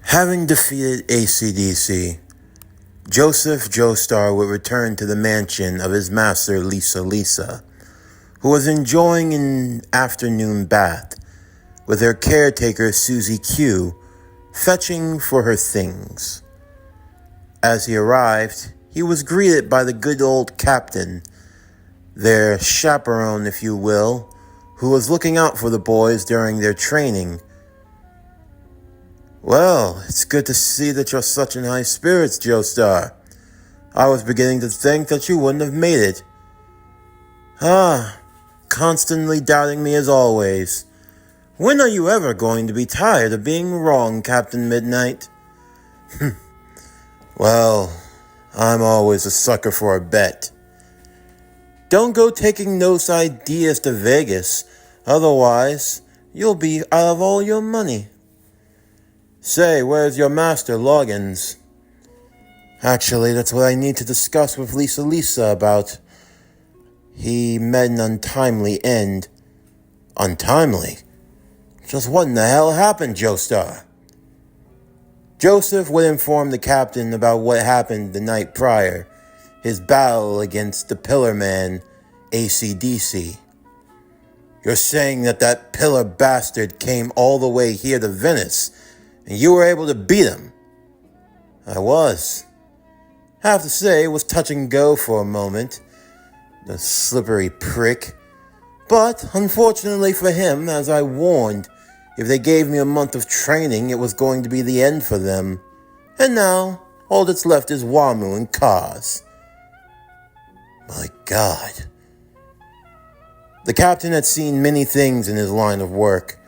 Having defeated AC/DC, Joseph Joestar would return to the mansion of his master Lisa, who was enjoying an afternoon bath with her caretaker Susie Q fetching for her things. As he arrived, he was greeted by the good old captain, their chaperone if you will, who was looking out for the boys during their training. "Well, it's good to see that you're such in high spirits, Joestar. I was beginning to think that you wouldn't have made it." Constantly doubting me as always. When are you ever going to be tired of being wrong, Captain Midnight?" "Well, I'm always a sucker for a bet." "Don't go taking those ideas to Vegas, otherwise you'll be out of all your money." "Say, where's your master, Loggins?" "Actually, that's what I need to discuss with Lisa about. He met an untimely end." "Untimely? Just what in the hell happened, Joestar?" Joseph would inform the captain about what happened the night prior, his battle against the Pillar Man, AC/DC. "You're saying that pillar bastard came all the way here to Venice, and you were able to beat him?" "I was. Have to say it was touch and go for a moment. The slippery prick. But unfortunately for him, as I warned, if they gave me a month of training, it was going to be the end for them. And now, all that's left is Wamu and Kaz." My God. The captain had seen many things in his line of work,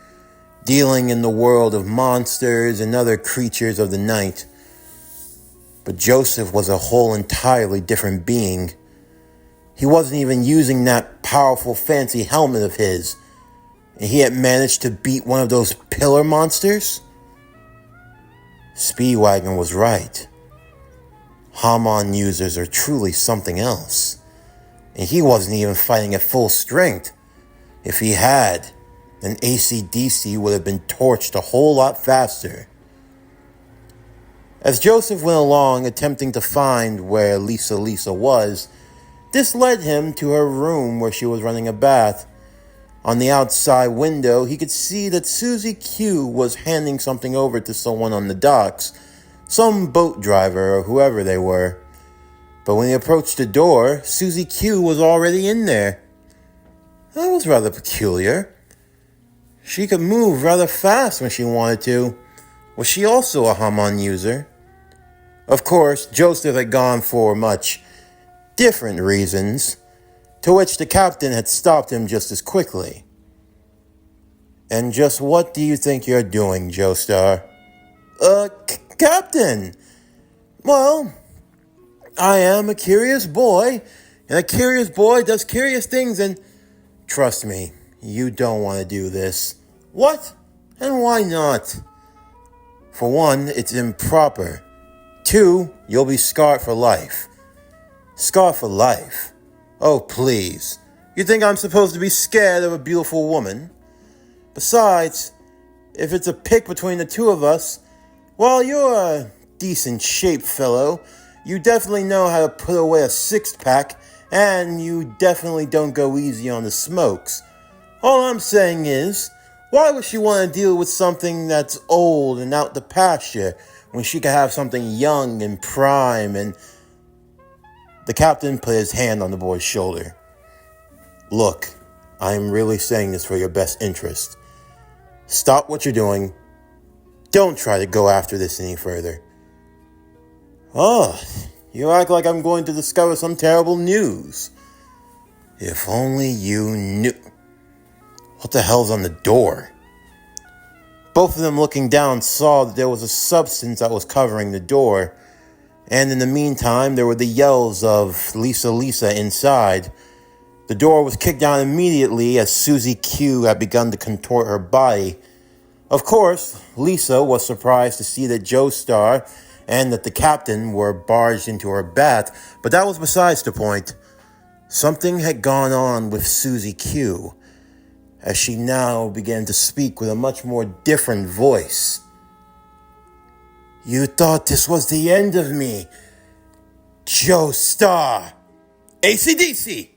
dealing in the world of monsters and other creatures of the night. But Joseph was a whole entirely different being. He wasn't even using that powerful fancy helmet of his, and he had managed to beat one of those pillar monsters? Speedwagon was right. Hamon users are truly something else, and he wasn't even fighting at full strength. If he had, then AC/DC would have been torched a whole lot faster. As Joseph went along attempting to find where Lisa was, this led him to her room where she was running a bath. On the outside window, he could see that Susie Q was handing something over to someone on the docks, some boat driver or whoever they were. But when he approached the door, Susie Q was already in there. That was rather peculiar. She could move rather fast when she wanted to. Was she also a Hamon user? Of course, Joseph had gone for much different reasons, to which the captain had stopped him just as quickly. "And just what do you think you're doing, Joestar?" Captain! Well, I am a curious boy, and a curious boy does curious things, and trust me, you don't want to do this." "What? And why not?" "For one, it's improper. 2, you'll be scarred for life." "Scarred for life? Oh, please. You think I'm supposed to be scared of a beautiful woman? Besides, if it's a pick between the two of us, well, you're a decent-shaped fellow. You definitely know how to put away a six-pack, and you definitely don't go easy on the smokes. All I'm saying is, why would she want to deal with something that's old and out the pasture when she could have something young and prime and..." The captain put his hand on the boy's shoulder. "Look, I am really saying this for your best interest. Stop what you're doing. Don't try to go after this any further." "Oh, you act like I'm going to discover some terrible news. If only you knew..." What the hell's on the door? Both of them looking down saw that there was a substance that was covering the door, and in the meantime there were the yells of Lisa inside. The door was kicked down immediately as Susie Q had begun to contort her body. Of course, Lisa was surprised to see that Joestar and that the captain were barged into her bath, but that was besides the point. Something had gone on with Susie Q, as she now began to speak with a much more different voice. You thought this was the end of me, Joestar. AC/DC.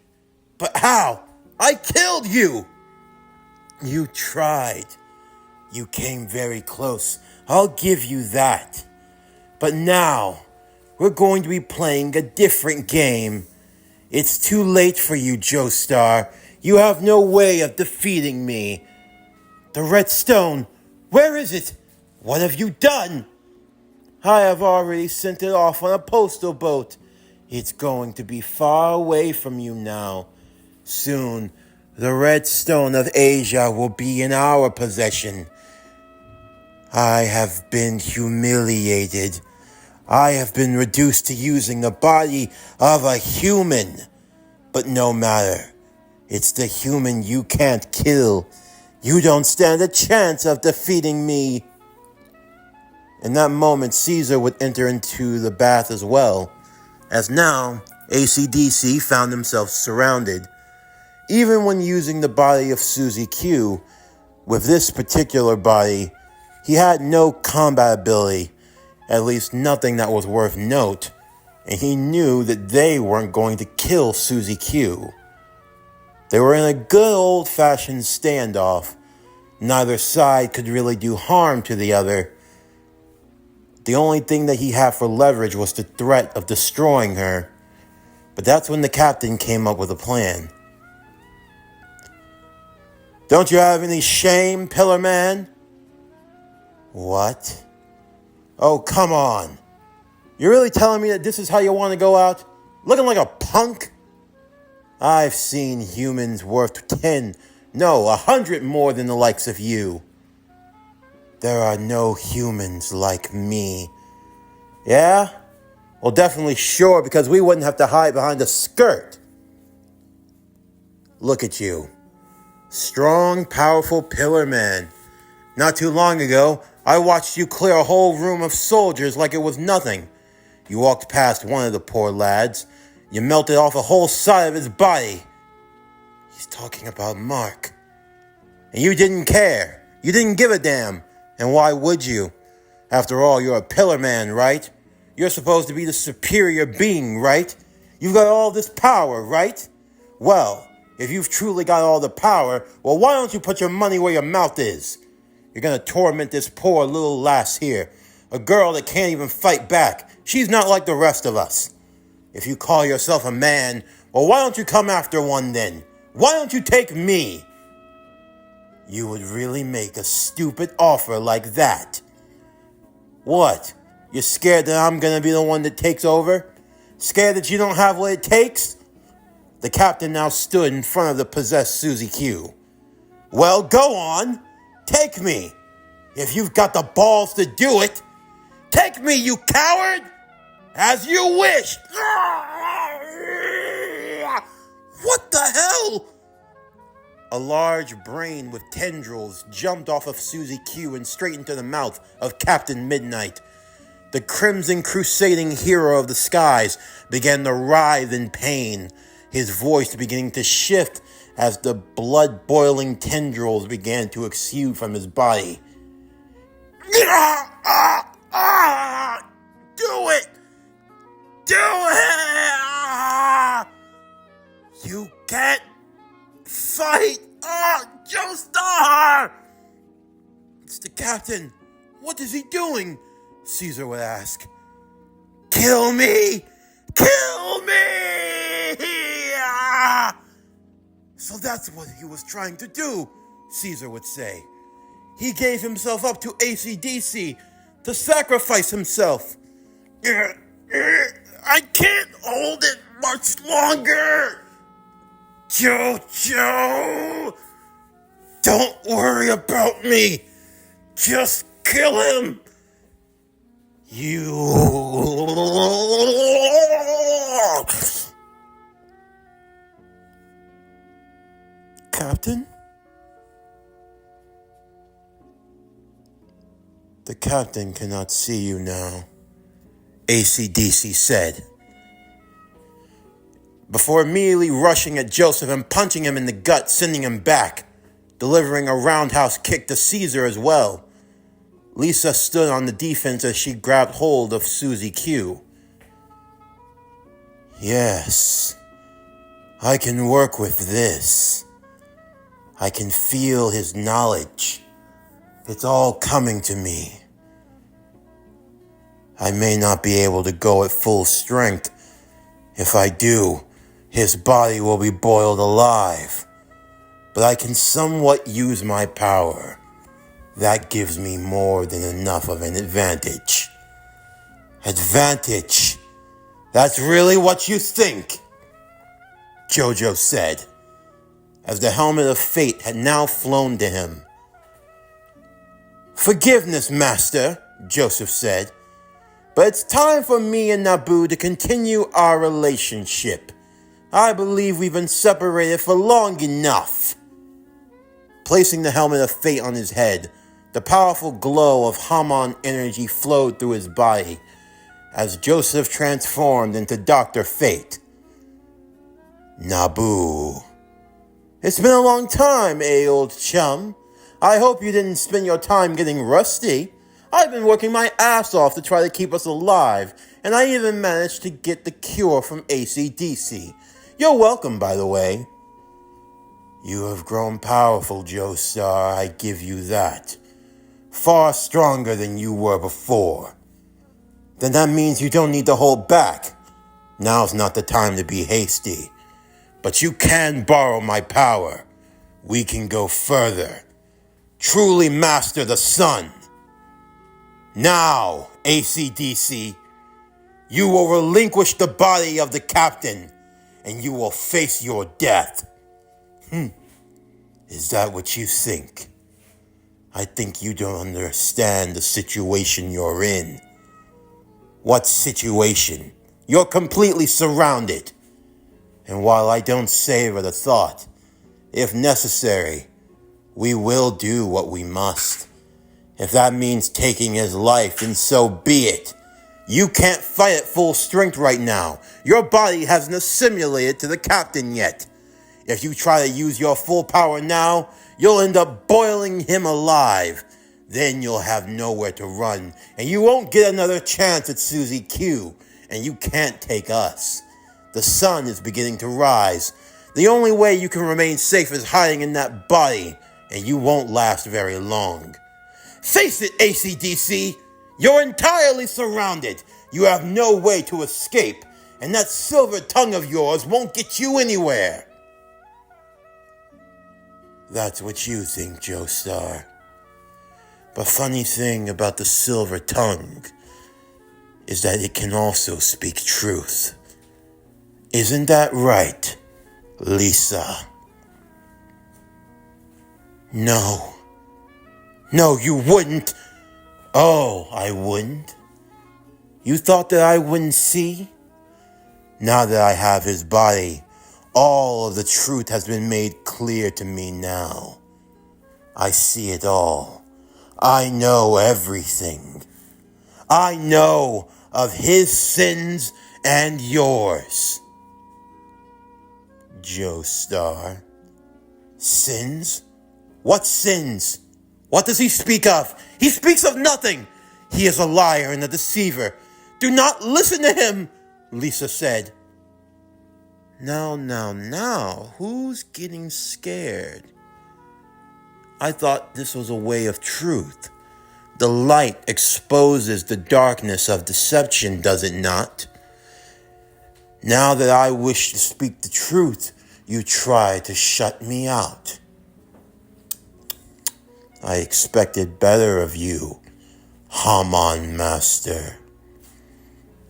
But how? I killed you. You tried. You came very close. I'll give you that. But now, we're going to be playing a different game. It's too late for you, Joestar. You have no way of defeating me. The red stone, where is it? What have you done? I have already sent it off on a postal boat. It's going to be far away from you now. Soon, the red stone of Asia will be in our possession. I have been humiliated. I have been reduced to using the body of a human. But no matter. It's the human you can't kill. You don't stand a chance of defeating me. In that moment, Caesar would enter into the bath as well, as now AC/DC found himself surrounded. Even when using the body of Susie Q, with this particular body, he had no combat ability, at least nothing that was worth note, and he knew that they weren't going to kill Susie Q. They were in a good old-fashioned standoff. Neither side could really do harm to the other. The only thing that he had for leverage was the threat of destroying her. But that's when the captain came up with a plan. Don't you have any shame, Pillar Man? What? Oh, come on. You're really telling me that this is how you want to go out? Looking like a punk? I've seen humans worth 100 more than the likes of you. There are no humans like me. Yeah? Well, definitely sure, because we wouldn't have to hide behind a skirt. Look at you. Strong, powerful Pillar Man. Not too long ago, I watched you clear a whole room of soldiers like it was nothing. You walked past one of the poor lads. You melted off a whole side of his body. He's talking about Mark. And you didn't care. You didn't give a damn. And why would you? After all, you're a Pillar Man, right? You're supposed to be the superior being, right? You've got all this power, right? Well, if you've truly got all the power, well, why don't you put your money where your mouth is? You're gonna torment this poor little lass here. A girl that can't even fight back. She's not like the rest of us. If you call yourself a man, well, why don't you come after one then? Why don't you take me? You would really make a stupid offer like that. What? You're scared that I'm gonna be the one that takes over? Scared that you don't have what it takes? The captain now stood in front of the possessed Susie Q. Well, go on. Take me. If you've got the balls to do it. Take me, you coward! As you wish! What the hell? A large brain with tendrils jumped off of Susie Q and straight into the mouth of Captain Midnight. The crimson crusading hero of the skies began to writhe in pain, his voice beginning to shift as the blood-boiling tendrils began to exude from his body. Do it! Do it! You can't fight! Joestar! It's the captain. What is he doing? Caesar would ask. Kill me! Kill me! So that's what he was trying to do, Caesar would say. He gave himself up to AC/DC to sacrifice himself. I can't hold it much longer. JoJo, don't worry about me. Just kill him. You. Captain? The captain cannot see you now, AC/DC said, before immediately rushing at Joseph and punching him in the gut, sending him back, delivering a roundhouse kick to Caesar as well. Lisa stood on the defense as she grabbed hold of Susie Q. Yes, I can work with this. I can feel his knowledge. It's all coming to me. I may not be able to go at full strength. If I do, his body will be boiled alive. But I can somewhat use my power. That gives me more than enough of an advantage. Advantage? That's really what you think? JoJo said, as the helmet of fate had now flown to him. Forgiveness, Master, Joseph said, but it's time for me and Naboo to continue our relationship. I believe we've been separated for long enough. Placing the helmet of fate on his head, the powerful glow of Hamon energy flowed through his body as Joseph transformed into Dr. Fate. Naboo. It's been a long time, old chum. I hope you didn't spend your time getting rusty. I've been working my ass off to try to keep us alive, and I even managed to get the cure from AC/DC. You're welcome, by the way. You have grown powerful, Joestar, I give you that. Far stronger than you were before. Then that means you don't need to hold back. Now's not the time to be hasty. But you can borrow my power. We can go further. Truly master the sun. Now, AC/DC, you will relinquish the body of the captain, and you will face your death. Is that what you think? I think you don't understand the situation you're in. What situation? You're completely surrounded. And while I don't savor the thought, if necessary, we will do what we must. If that means taking his life, then so be it. You can't fight at full strength right now. Your body hasn't assimilated to the captain yet. If you try to use your full power now, you'll end up boiling him alive. Then you'll have nowhere to run, and you won't get another chance at Susie Q, and you can't take us. The sun is beginning to rise. The only way you can remain safe is hiding in that body, and you won't last very long. Face it, AC/DC, you're entirely surrounded. You have no way to escape, and that silver tongue of yours won't get you anywhere. That's what you think, Joestar. But funny thing about the silver tongue is that it can also speak truth. Isn't that right, Lisa? No, you wouldn't. Oh, I wouldn't? You thought that I wouldn't see? Now that I have his body, all of the truth has been made clear to me now. I see it all. I know everything. I know of his sins and yours. Joestar. Sins? What sins? What does he speak of? He speaks of nothing. He is a liar and a deceiver. Do not listen to him, Lisa said. Now, who's getting scared? I thought this was a way of truth. The light exposes the darkness of deception, does it not? Now that I wish to speak the truth, you try to shut me out. I expected better of you, Hamon Master.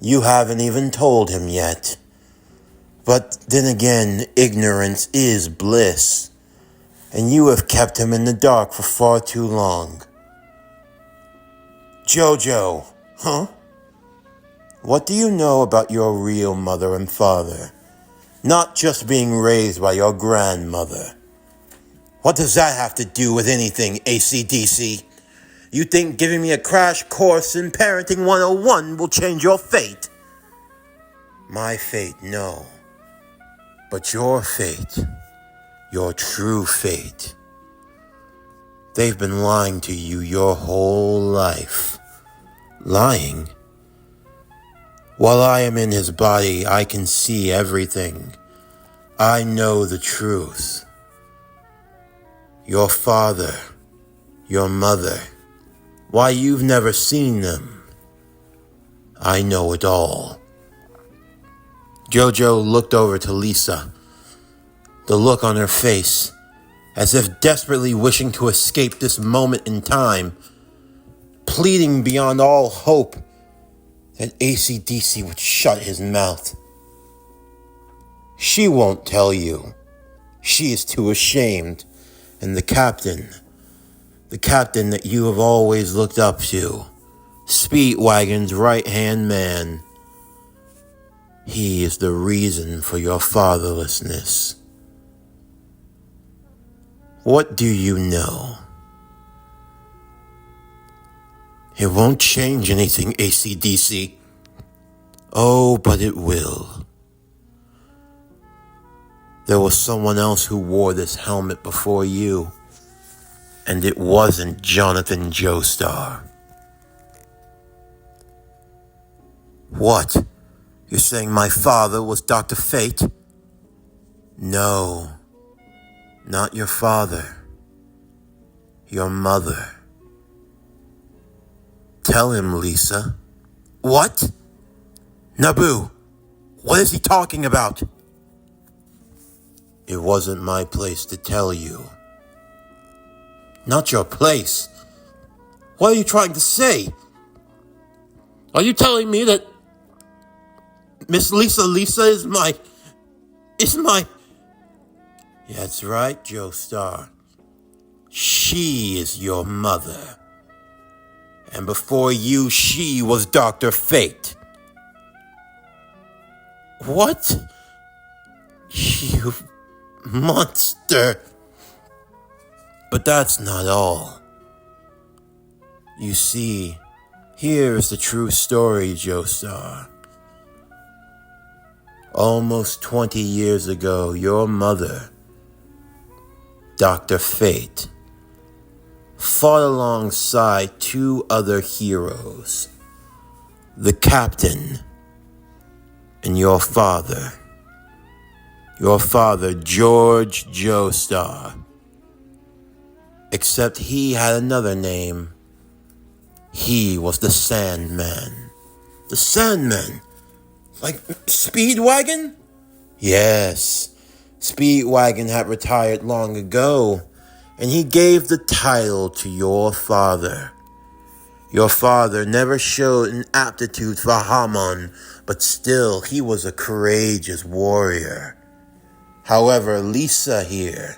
You haven't even told him yet. But then again, ignorance is bliss, and you have kept him in the dark for far too long. JoJo, huh? What do you know about your real mother and father? Not just being raised by your grandmother. What does that have to do with anything, AC/DC? You think giving me a crash course in Parenting 101 will change your fate? My fate, no. But your fate, your true fate. They've been lying to you your whole life. Lying? While I am in his body, I can see everything. I know the truth. Your father, your mother, why you've never seen them. I know it all. JoJo looked over to Lisa. The look on her face, as if desperately wishing to escape this moment in time, pleading beyond all hope that AC/DC would shut his mouth. She won't tell you. She is too ashamed. And the captain that you have always looked up to, Speedwagon's right-hand man, he is the reason for your fatherlessness. What do you know? It won't change anything, AC/DC. Oh, but it will. There was someone else who wore this helmet before you, and it wasn't Jonathan Joestar. What? You're saying my father was Dr. Fate? No, not your father. Your mother. Tell him, Lisa. What? Naboo, what is he talking about? It wasn't my place to tell you. Not your place? What are you trying to say? Are you telling me that Miss Lisa is my... That's right, Joestar. She is your mother. And before you, she was Dr. Fate. What? You monster. But that's not all. You see, here is the true story, Joestar. Almost 20 years ago, your mother, Dr. Fate, fought alongside two other heroes, the captain and your father. Your father, George Joestar. Except he had another name. He was the Sandman. The Sandman? Like Speedwagon? Yes. Speedwagon had retired long ago, and he gave the title to your father. Your father never showed an aptitude for Hamon, but still he was a courageous warrior. However, Lisa here,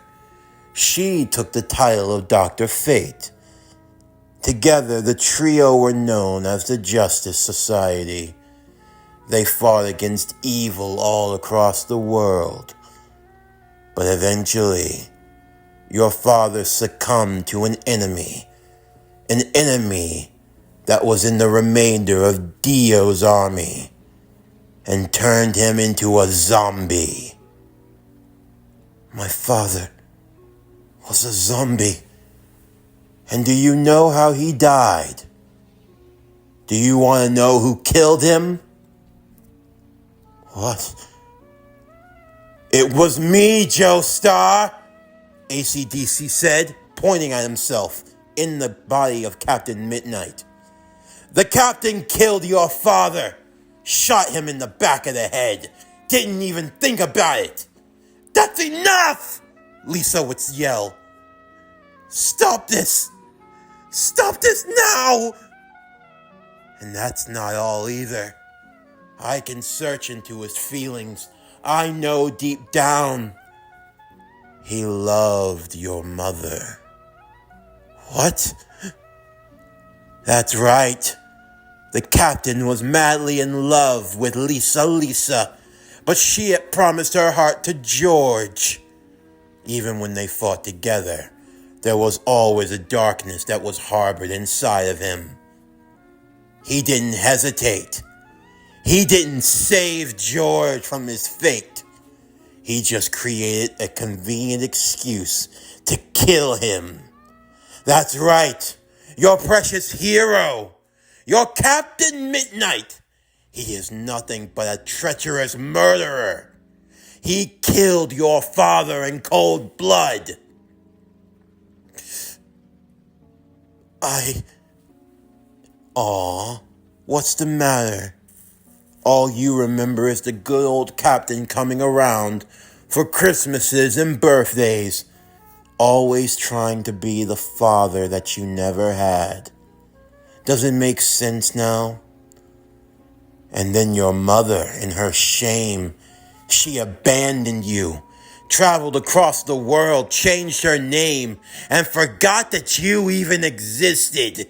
she took the title of Dr. Fate. Together, the trio were known as the Justice Society. They fought against evil all across the world. But eventually, your father succumbed to an enemy that was in the remainder of Dio's army, and turned him into a zombie. My father was a zombie. And do you know how he died? Do you want to know who killed him? What? It was me, Joestar, AC/DC said, pointing at himself in the body of Captain Midnight. The captain killed your father, shot him in the back of the head, didn't even think about it. That's enough! Lisa would yell. Stop this! Stop this now! And that's not all either. I can search into his feelings. I know deep down he loved your mother. What? That's right. The captain was madly in love with Lisa, but she had promised her heart to George. Even when they fought together, there was always a darkness that was harbored inside of him. He didn't hesitate. He didn't save George from his fate. He just created a convenient excuse to kill him. That's right. Your precious hero. Your Captain Midnight. He is nothing but a treacherous murderer. He killed your father in cold blood. Aw, what's the matter? All you remember is the good old captain coming around for Christmases and birthdays, always trying to be the father that you never had. Does it make sense now? And then your mother, in her shame, she abandoned you, traveled across the world, changed her name, and forgot that you even existed.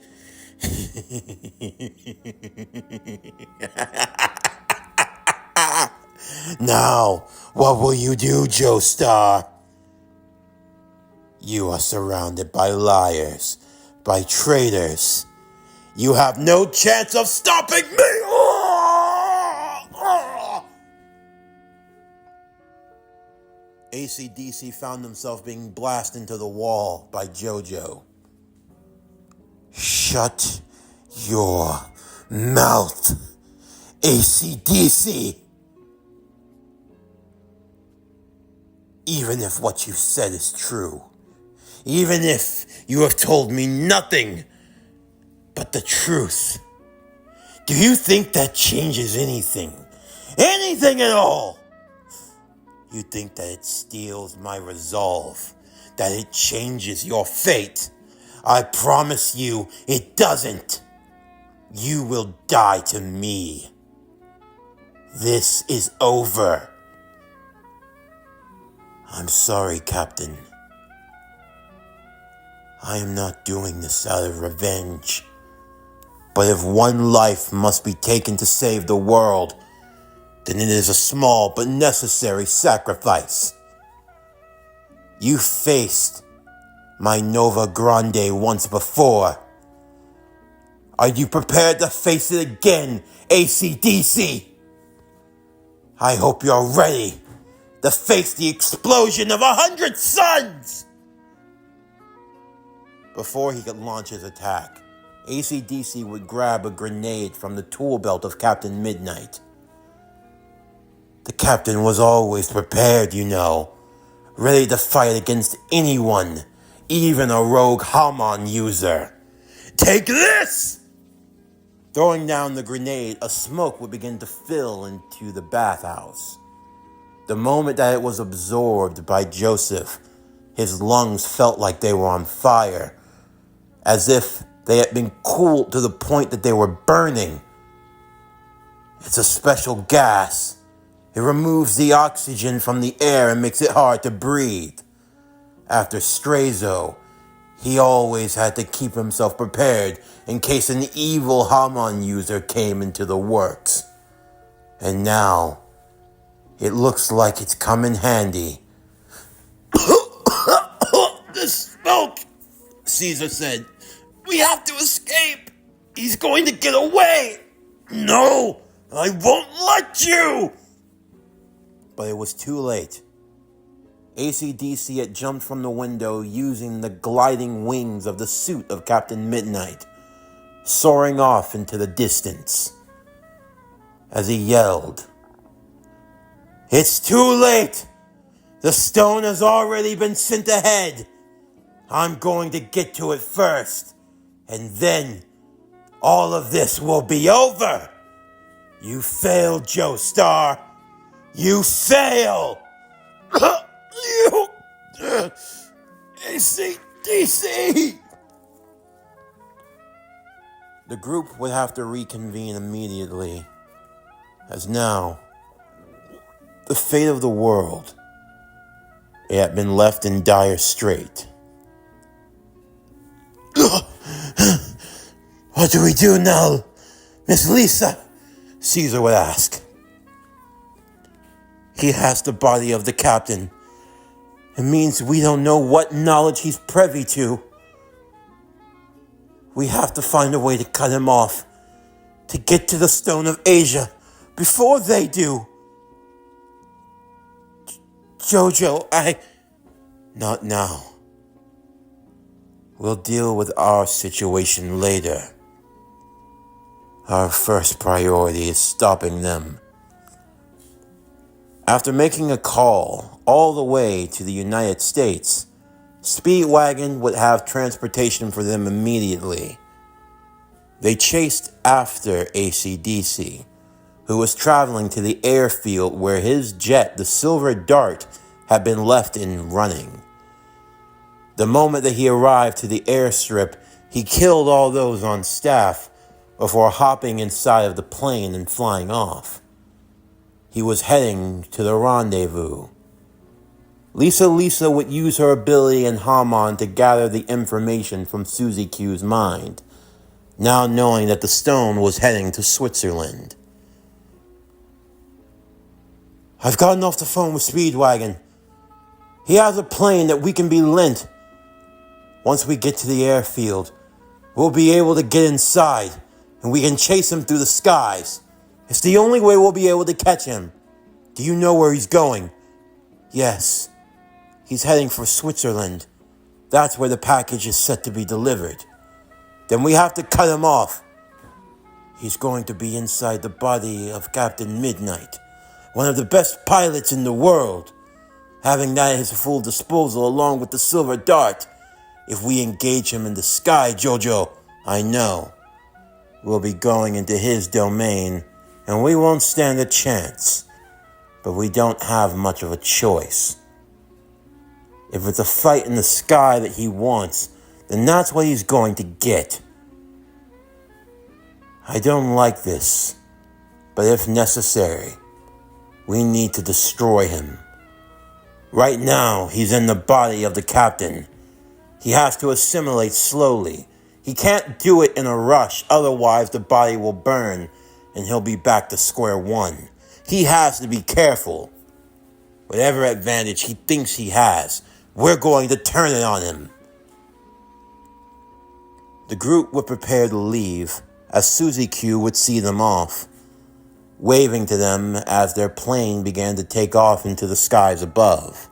Now, what will you do, Joestar? You are surrounded by liars, by traitors. You have no chance of stopping me! AC/DC found himself being blasted into the wall by JoJo. Shut your mouth, AC/DC. Even if what you said is true, even if you have told me nothing but the truth, do you think that changes anything? Anything at all? You think that it steals my resolve, that it changes your fate? I promise you it doesn't. You will die to me. This is over. I'm sorry, Captain. I am not doing this out of revenge. But if one life must be taken to save the world, then it is a small but necessary sacrifice. You faced my Nova Grande once before. Are you prepared to face it again, AC/DC? I hope you're ready to face the explosion of 100 suns! Before he could launch his attack, AC/DC would grab a grenade from the tool belt of Captain Midnight. The captain was always prepared, you know, ready to fight against anyone, even a rogue Hamon user. Take this! Throwing down the grenade, a smoke would begin to fill into the bathhouse. The moment that it was absorbed by Joseph, his lungs felt like they were on fire, as if they had been cooled to the point that they were burning. It's a special gas. It removes the oxygen from the air and makes it hard to breathe. After Strazo, he always had to keep himself prepared in case an evil Hamon user came into the works. And now, it looks like it's come in handy. The smoke, Caesar said. We have to escape. He's going to get away. No, I won't let you. But it was too late. AC/DC had jumped from the window using the gliding wings of the suit of Captain Midnight, soaring off into the distance. As he yelled, "It's too late! The stone has already been sent ahead! I'm going to get to it first, and then all of this will be over! You failed, Joestar! You fail! You! AC/DC!" The group would have to reconvene immediately, as now, the fate of the world, it had been left in dire strait. What do we do now, Miss Lisa? Caesar would ask. He has the body of the captain. It means we don't know what knowledge he's privy to. We have to find a way to cut him off, to get to the Stone of Asia before they do. JoJo, Not now. We'll deal with our situation later. Our first priority is stopping them. After making a call all the way to the United States, Speedwagon would have transportation for them immediately. They chased after AC/DC, who was traveling to the airfield where his jet, the Silver Dart, had been left in running. The moment that he arrived to the airstrip, he killed all those on staff before hopping inside of the plane and flying off. He was heading to the rendezvous. Lisa would use her ability in Hamon to gather the information from Suzy Q's mind, now knowing that the stone was heading to Switzerland. I've gotten off the phone with Speedwagon. He has a plane that we can be lent. Once we get to the airfield, we'll be able to get inside, and we can chase him through the skies. It's the only way we'll be able to catch him. Do you know where he's going? Yes. He's heading for Switzerland. That's where the package is set to be delivered. Then we have to cut him off. He's going to be inside the body of Captain Midnight, one of the best pilots in the world. Having that at his full disposal along with the Silver Dart. If we engage him in the sky, JoJo, I know we'll be going into his domain and we won't stand a chance. But we don't have much of a choice. If it's a fight in the sky that he wants, then that's what he's going to get. I don't like this, but if necessary, we need to destroy him. Right now, he's in the body of the captain. He has to assimilate slowly. He can't do it in a rush, otherwise the body will burn and he'll be back to square one. He has to be careful. Whatever advantage he thinks he has, we're going to turn it on him. The group would prepare to leave as Suzy Q would see them off, waving to them as their plane began to take off into the skies above.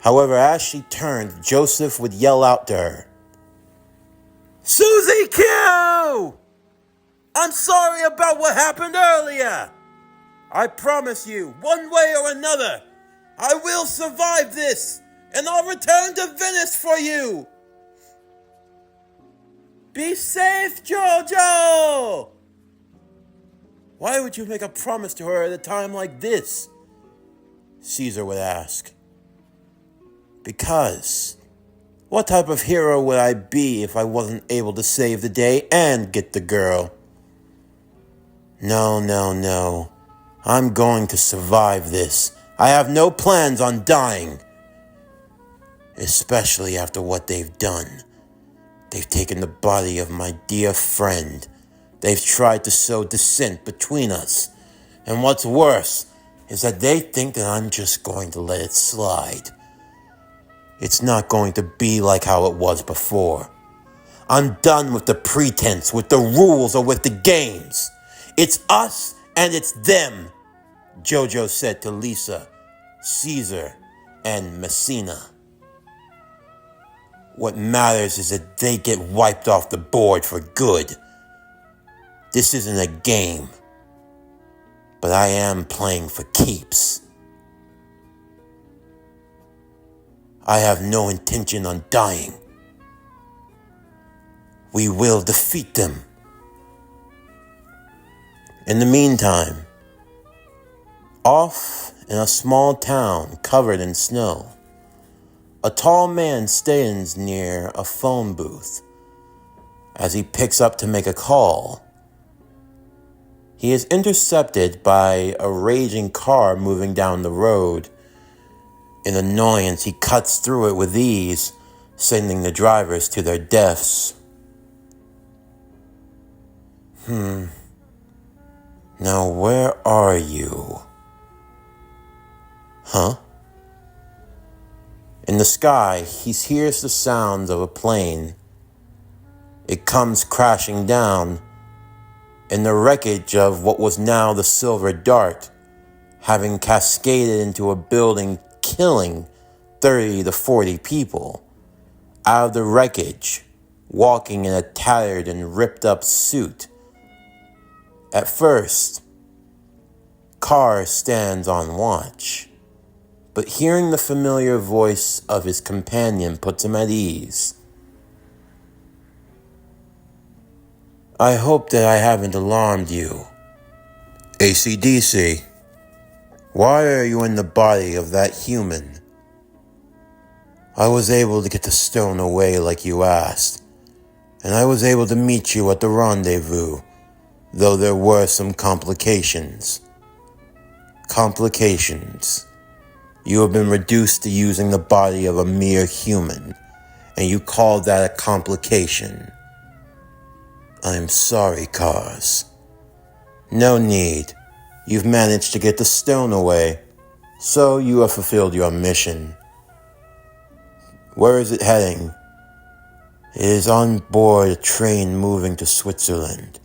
However, as she turned, Joseph would yell out to her, Suzy Q! I'm sorry about what happened earlier. I promise you, one way or another, I will survive this, and I'll return to Venice for you. Be safe, JoJo! Why would you make a promise to her at a time like this? Caesar would ask. Because, what type of hero would I be if I wasn't able to save the day and get the girl? No. I'm going to survive this. I have no plans on dying. Especially after what they've done. They've taken the body of my dear friend. They've tried to sow dissent between us. And what's worse is that they think that I'm just going to let it slide. It's not going to be like how it was before. I'm done with the pretense, with the rules, or with the games. It's us and it's them, JoJo said to Lisa, Caesar, and Messina. What matters is that they get wiped off the board for good. This isn't a game, but I am playing for keeps. I have no intention on dying. We will defeat them. In the meantime, off in a small town covered in snow, a tall man stands near a phone booth. As he picks up to make a call, he is intercepted by a raging car moving down the road. In annoyance, he cuts through it with ease, sending the drivers to their deaths. Now where are you? Huh? In the sky, he hears the sounds of a plane. It comes crashing down, and the wreckage of what was now the Silver Dart, having cascaded into a building, killing 30 to 40 people. out of the wreckage, walking in a tattered and ripped up suit. At first, Carr stands on watch, but hearing the familiar voice of his companion puts him at ease. I hope that I haven't alarmed you. AC/DC, why are you in the body of that human? I was able to get the stone away like you asked, and I was able to meet you at the rendezvous, though there were some complications. Complications. You have been reduced to using the body of a mere human, and you call that a complication. I'm sorry, Cars. No need. You've managed to get the stone away, so you have fulfilled your mission. Where is it heading? It is on board a train moving to Switzerland.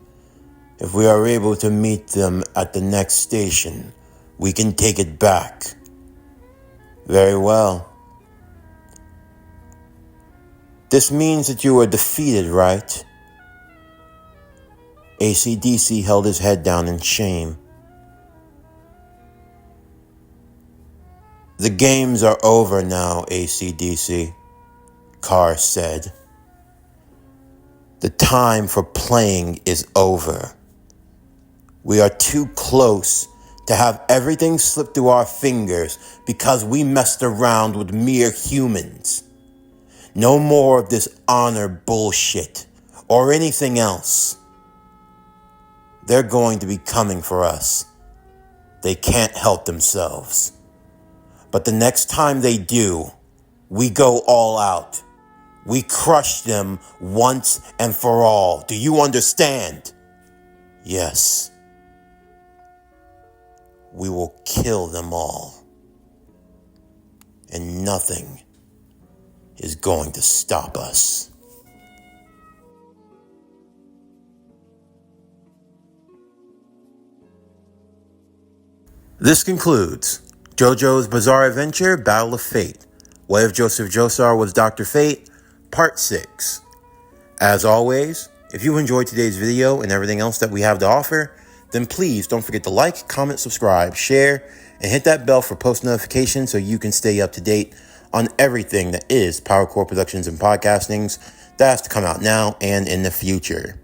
If we are able to meet them at the next station, we can take it back. Very well. This means that you were defeated, right? AC/DC held his head down in shame. The games are over now, AC/DC, Carr said. The time for playing is over. We are too close to have everything slip through our fingers because we messed around with mere humans. No more of this honor bullshit or anything else. They're going to be coming for us. They can't help themselves. But the next time they do, we go all out. We crush them once and for all. Do you understand? Yes. We will kill them all. And nothing is going to stop us. This concludes JoJo's Bizarre Adventure, Battle of Fate. What if Joseph Joestar was Dr. Fate? Part 6. As always, if you enjoyed today's video and everything else that we have to offer, then please don't forget to like, comment, subscribe, share, and hit that bell for post notifications so you can stay up to date on everything that is PowerCore Productions and Podcastings that has to come out now and in the future.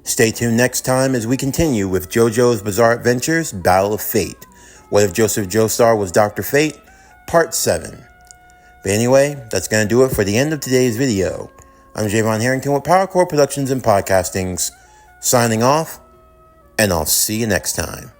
Stay tuned next time as we continue with JoJo's Bizarre Adventures, Battle of Fate. What if Joseph Joestar was Dr. Fate? Part 7. But anyway, that's going to do it for the end of today's video. I'm Javon Harrington with PowerCore Productions and Podcastings, signing off, and I'll see you next time.